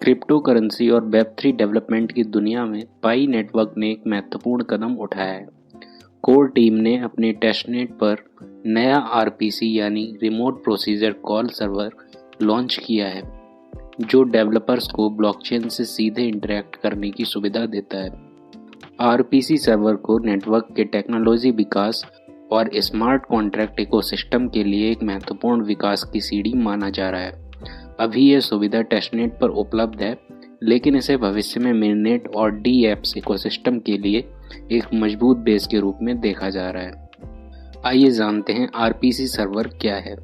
Crypto currency और Web3 development की दुनिया में पाई नेटवर्क ने एक महत्वपूर्ण कदम उठाया है। कोर टीम ने अपने टेस्टनेट पर नया आरपीसी यानी remote procedure call server launch किया है, जो डेवलपर्स को ब्लॉकचेन से सीधे इंटरैक्ट करने की सुविधा देता है। आरपीसी सर्वर को नेटवर्क के टेक्नोलॉजी विकास और स्मार्ट कॉन्ट्रैक्ट इकोसिस्टम के लिए एक महत्वपूर्ण विकास की सीढ़ी माना जा रहा है। अभी यह सुविधा टेस्टनेट पर उपलब्ध है, लेकिन इसे भविष्य में मिननेट और डीएप्स इकोसिस्टम के लिए एक मजबूत बेस के रूप में देखा जा रहा है। आइए जानते हैं आरपीसी सर्वर क्या है।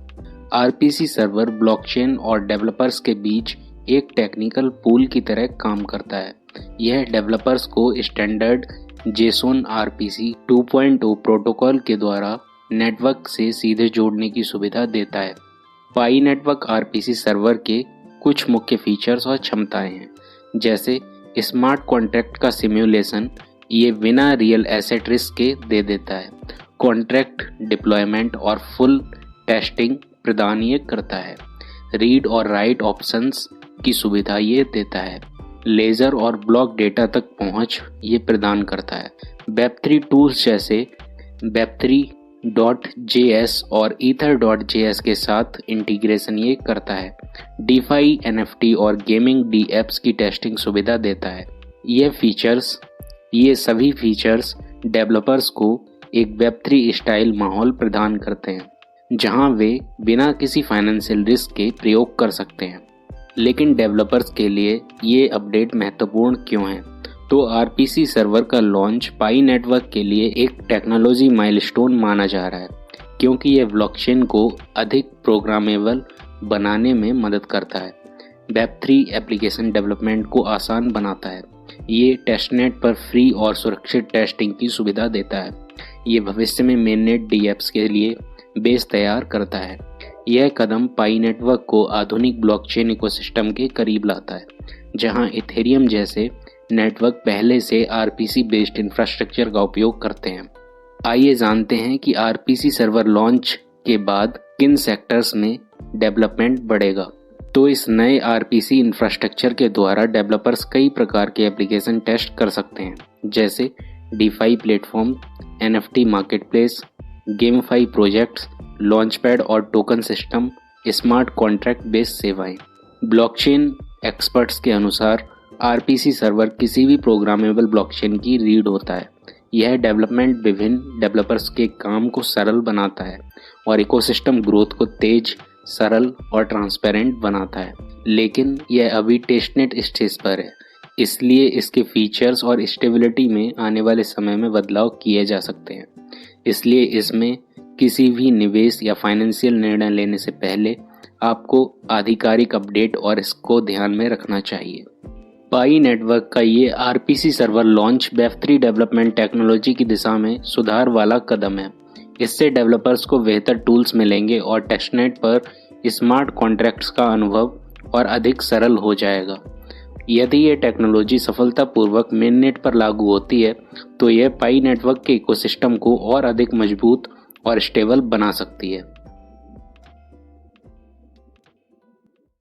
आरपीसी सर्वर ब्लॉकचेन और डेवलपर्स के बीच एक टेक्निकल पूल की तरह काम करता है। यह डेवलपर्स को स्टैंडर्ड जेसोन आरपीसी 2.0 प्रोटोकॉल के द्वारा नेटवर्क से सीधे जोड़ने की सुविधा देता है। पाई नेटवर्क आरपीसी सर्वर के कुछ मुख्य फीचर्स और क्षमताएं हैं, जैसे स्मार्ट कॉन्ट्रैक्ट का सिम्युलेशन, ये बिना रियल एसेट रिस्क के दे देता है। कॉन्ट्रैक्ट डिप्लॉयमेंट और फुल टेस्टिंग प्रदान ये करता है। रीड और राइट ऑप्शंस की सुविधा ये देता है। लेजर और ब्लॉक डेटा तक पहुंच ये प्रदान करता है। वेब3 टूल्स जैसे web3.js और ether.js के साथ इंटीग्रेशन ये करता है। डीफाई, एनएफटी और गेमिंग डी एप्स की टेस्टिंग सुविधा देता है। ये सभी फीचर्स डेवलपर्स को एक वेब3 स्टाइल माहौल प्रदान करते हैं, जहां वे बिना किसी फाइनेंशियल रिस्क के प्रयोग कर सकते हैं। लेकिन डेवलपर्स के लिए ये अपडेट महत्वपूर्ण क्यों है? तो आरपीसी सर्वर का लॉन्च पाई नेटवर्क के लिए एक टेक्नोलॉजी माइलस्टोन माना जा रहा है, क्योंकि यह ब्लॉकचेन को अधिक प्रोग्रामेबल बनाने में मदद करता है। वेब3 एप्लीकेशन डेवलपमेंट को आसान बनाता है। ये टेस्टनेट पर फ्री और सुरक्षित टेस्टिंग की सुविधा देता है। ये भविष्य में मेननेट डीएप्स के लिए बेस तैयार करता है। यह कदम पाई नेटवर्क को आधुनिक ब्लॉकचेन इकोसिस्टम के करीब लाता है, जहां इथेरियम जैसे नेटवर्क पहले से आरपीसी बेस्ड इंफ्रास्ट्रक्चर का उपयोग करते हैं। आइए जानते हैं कि आरपीसी सर्वर लॉन्च के बाद किन सेक्टर्स में डेवलपमेंट बढ़ेगा। तो इस नए आरपीसी इंफ्रास्ट्रक्चर के द्वारा डेवलपर्स कई प्रकार के एप्लीकेशन टेस्ट कर सकते हैं, जैसे DeFi platform, NFT marketplace, GameFi projects, launchpad और token system, smart contract based सेवाएं। ब्लॉकचेन एक्सपर्ट्स के अनुसार आरपीसी सर्वर किसी भी प्रोग्रामेबल ब्लॉकचेन की रीड होता है। यह डेवलपमेंट विभिन्न डेवलपर्स के काम को सरल बनाता है और इकोसिस्टम ग्रोथ को तेज, सरल और ट्रांसपेरेंट बनाता है। लेकिन यह अभी टेस्टनेट स्टेज पर है, इसलिए इसके फीचर्स और स्टेबिलिटी में आने वाले समय में बदलाव किए जा सकते हैं। इसलिए इसमें किसी भी निवेश या फाइनेंशियल निर्णय लेने से पहले आपको आधिकारिक अपडेट और इसको ध्यान में रखना चाहिए। पाई नेटवर्क का ये RPC server launch Web3 development technology की दिशा में सुधार वाला कदम है। इससे डेवलपर्स को बेहतर टूल्स मिलेंगे और टेस्टनेट पर स्मार्ट कॉन्ट्रैक्ट्स का अनुभव और अधिक सरल हो जाएगा। यदि ये टेक्नोलॉजी सफलतापूर्वक मेननेट पर लागू होती है, तो यह पाई नेटवर्क के इकोसिस्टम को और अधिक मजबूत और स्टेबल बना सकती है।